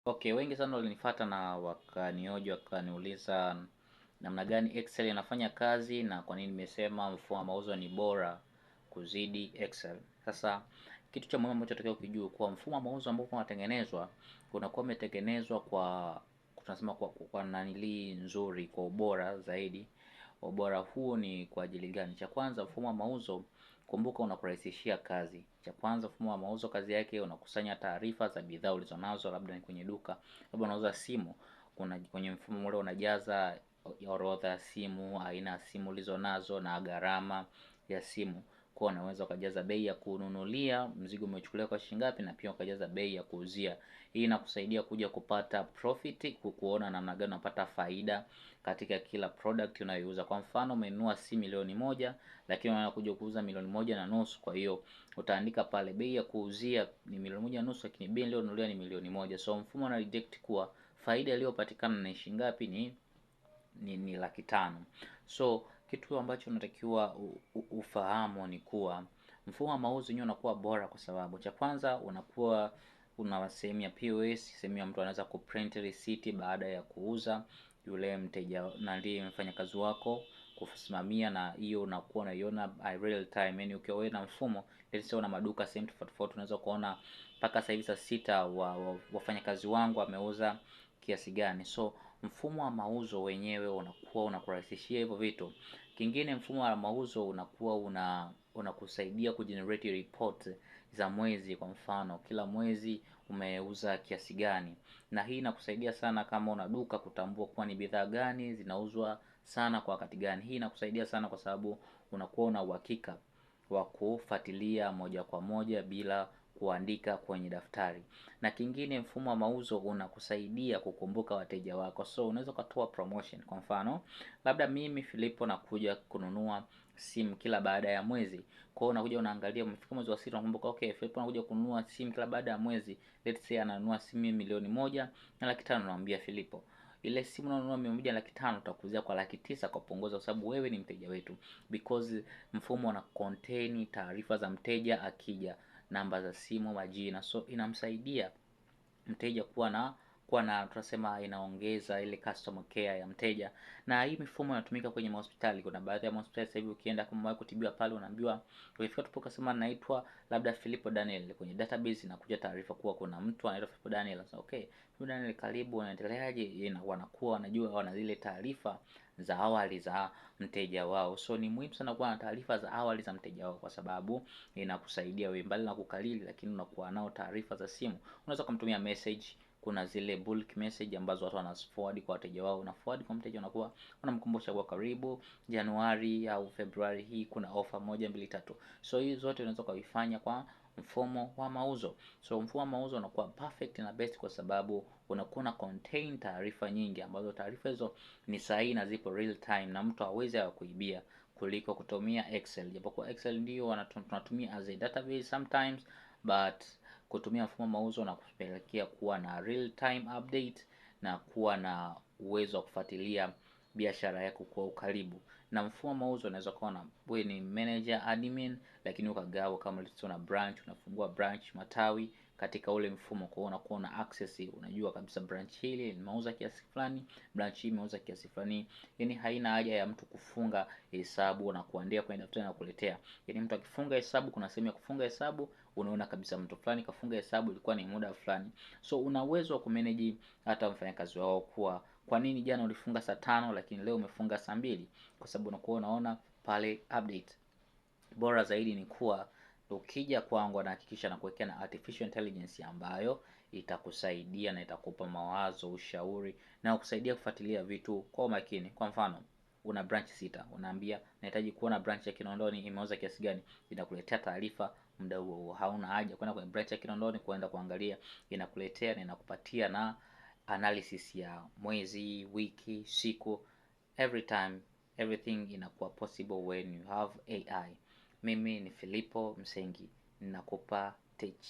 Okay, wengi sana walinifuata na wakanioji wakaniuliza namna gani Excel inafanya kazi na kwa nini nimesema mfumo wa mauzo ni bora kuzidi Excel. Sasa kitu cha muhimu ambacho tunatakiwa kujua kwa mfumo wa mauzo ambao unatengenezwa unakuwa umetengenezwa kwa tunasema kwa nanili nzuri, kwa ubora zaidi. Ubora huu ni kwa ajili gani? Cha kwanza, mfumo wa mauzo, kumbuka, unakurahisishia kazi. Cha kwanza, mfumo wa mauzo kazi yake unakusanya taarifa za bidhaa ulizonazo, labda ni kwenye duka, labda unauza simu, kwenye mfumo ule unajaza orodha ya simu, aina ya simu ulizonazo na gharama ya simu. Kwa unaweza ukajaza bei ya kununulia, mzigo umechukuliwa kwa shilingi ngapi, na pia ukajaza bei ya kuuzia. Hii inakusaidia kuja kupata profit, kuona namna gani unapata faida katika kila product unayouza. Kwa mfano umenunua si milioni moja, lakini unakuja kuuza milioni moja na nusu. Kwa hiyo utaandika pale bei ya kuuzia ni milioni moja na nusu, lakini bei iliyonunuliwa ni milioni moja. So mfumo una reject kuwa faida iliyopatikana ni shilingi ngapi, ni 500,000. So kitu ambacho unatakiwa ufahamu ni kuwa mfumo wa mauzo wenyewe unakuwa bora kwa sababu cha kwanza unakuwa una sehemu ya POS, sehemu ya mtu anaweza kuprint receipt baada ya kuuza, yule mteja na ndiye mfanyakazi wako kusimamia, na hiyo unakuwa unaiona real time. Yani ukiwa wewe na mfumo, let's say una maduka sehemu tofauti tofauti, unaweza kuona mpaka sasa hivi saa 6 wafanyakazi wangu wameuza kiasi gani. So mfumo wa mauzo wenyewe unakuwa unakurahisishia hivyo vitu. Kingine, mfumo wa mauzo unakuwa unakusaidia kugenerate report za mwezi. Kwa mfano kila mwezi umeuza kiasi gani, na hii inakusaidia sana kama una duka kutambua kuwa ni bidhaa gani zinauzwa sana kwa wakati gani. Hii inakusaidia sana kwa sababu unakuwa una uhakika wa kufuatilia moja kwa moja bila kuandika kwenye daftari. Na kingine, mfumo wa mauzo unakusaidia kukumbuka wateja wako. So unaweza ukatoa promotion. Kwa mfano labda mimi Filipo nakuja kununua simu kila baada ya mwezi. Kwa hiyo unakuja unaangalia umefika mwezi wa 6 unakumbuka okay, Filipo anakuja kununua simu kila baada ya mwezi. Let's say ananunua simu milioni moja na laki tano, naambia Filipo, ile simu unanunua milioni moja na laki tano tutakuuzia kwa laki tisa kwa punguzo, kwa sababu wewe ni mteja wetu. Because mfumo una contain taarifa za mteja akija, namba za simu, majina. So inamsaidia mteja kuwa na tunasema inaongeza ile customer care ya mteja. Na hii mifumo inatumika kwenye mahospitali. Kuna baadhi ya mahospitali sasa hivi ukienda kama wewe kutibiwa pale, unaambiwa ukifika tu ukasema naitwa labda Filipo Daniel, kwenye database inakuja taarifa kuwa kuna mtu anaitwa Filipo Daniel. So okay, Filipo Daniel, karibu, unaendeleaje? Wanakuwa wanajua, wana zile taarifa za awali za mteja wao. So ni muhimu sana kuwa na taarifa za awali za mteja wao, kwa sababu inakusaidia wewe mbali na kukalili, lakini unakuwa nao taarifa za simu. Unaweza kumtumia message. Kuna zile bulk message ambazo watu wanaforward kwa wateja wao, na forward kwa mteja, unakuwa unamkumbusha kwa karibu Januari au Februari hii kuna offer 1 2 3. So hizo zote unaweza kuifanya kwa mfumo wa mauzo. So mfumo wa mauzo unakuwa perfect na best kwa sababu unakuwa na contain taarifa nyingi ambazo taarifa hizo ni sahihi na zipo real time na mtu hawezi kuibia kuliko kutumia Excel. Japokuwa Excel ndio tunatumia as a database sometimes, but kutumia mfumo wa mauzo na kupelekea kuwa na real time update na kuwa na uwezo wa kufuatilia biashara yako kwa ukaribu. Na mfumo wa mauzo unaweza kuwa na wewe ni manager, admin, lakini ukagawa kama una branch, unafungua branch, matawi katika ule mfumo. Kwa hiyo unakuwa na access, unajua kabisa branch hili limeuza kiasi fulani, branch hii imeuza kiasi fulani. Yani haina haja ya mtu kufunga hesabu na kuandika kwenye daftari na kuletea. Yani mtu akifunga hesabu, kuna sehemu ya kufunga hesabu, unaona kabisa mtu fulani kafunga hesabu ilikuwa ni muda fulani. So una uwezo wa kumanage hata mfanyakazi wao kuwa kwa nini jana ulifunga saa 5 lakini leo umefunga saa 2, kwa sababu unakuwa unaona pale update. Bora zaidi ni kuwa ukija kwangu nahakikisha na kuwekea na artificial intelligence ambayo itakusaidia na itakupa mawazo, ushauri na kukusaidia kufuatilia vitu kwa makini. Kwa mfano una branch 6, unaambia nahitaji kuona branch ya Kinondoni imeuza kiasi gani, inakuletea taarifa muda huo. Hauna haja kwenda kwenye branch ya Kinondoni kwenda kuangalia, inakuletea na inakupatia na analysis ya mwezi, wiki, siku, every time. Everything inakuwa possible when you have AI. Mimi ni Filipo Msengi, ninakupa teach.